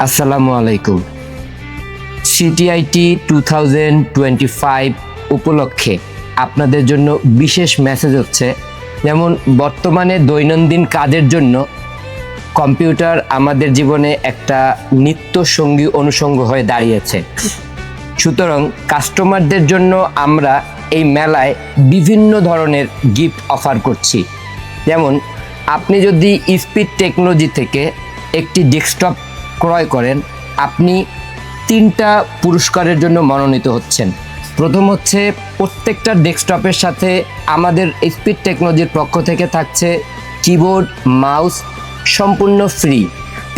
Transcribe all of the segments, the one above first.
আসসালামু আলাইকুম। সিটিআইটি 2025 উপলক্ষে আপনাদের জন্য বিশেষ মেসেজ হচ্ছে, যেমন বর্তমানে দৈনন্দিন কাজের জন্য কম্পিউটার আমাদের জীবনে একটা নিত্য সঙ্গী অনুষঙ্গ হয়ে দাঁড়িয়েছে। সুতরাং কাস্টমারদের জন্য আমরা এই মেলায় বিভিন্ন ধরনের গিফট অফার করছি। যেমন আপনি যদি স্পিড টেকনোলজি থেকে একটি ডেস্কটপ ক্রয় করেন, আপনি 3টা পুরস্কারের জন্য মনোনীত হচ্ছেন। প্রথম হচ্ছে, প্রত্যেকটা ডেস্কটপের সাথে আমাদের স্পিড টেকনোলজির পক্ষ থেকে থাকছে কিবোর্ড, মাউস সম্পূর্ণ ফ্রি।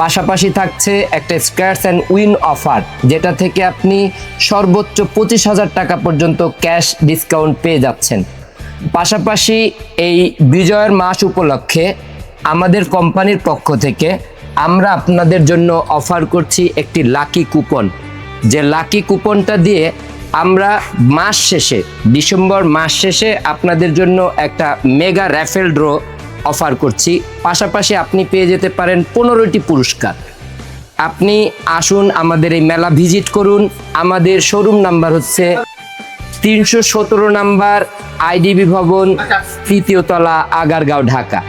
পাশাপাশি থাকছে একটা স্ক্র্যাচ অ্যান্ড উইন অফার, যেটা থেকে আপনি সর্বোচ্চ 25,000 টাকা পর্যন্ত ক্যাশ ডিসকাউন্ট পেয়ে যাচ্ছেন। পাশাপাশি এই বিজয়ের মাস উপলক্ষে আমাদের কোম্পানির পক্ষ থেকে আমরা আপনাদের জন্য অফার করছি একটি লাকি কুপন। যে লাকি কুপনটা দিয়ে আমরা মাস শেষে, ডিসেম্বর মাস শেষে আপনাদের জন্য একটা মেগা র্যাফেল ড্র অফার করছি। পাশাপাশি আপনি পেয়ে যেতে পারেন 15টি পুরস্কার। আপনি আসুন, আমাদের এই মেলা ভিজিট করুন। আমাদের শোরুম নাম্বার হচ্ছে 317 নাম্বার, আইডিবি ভবন, 3য় তলা, আগারগাঁও, ঢাকা।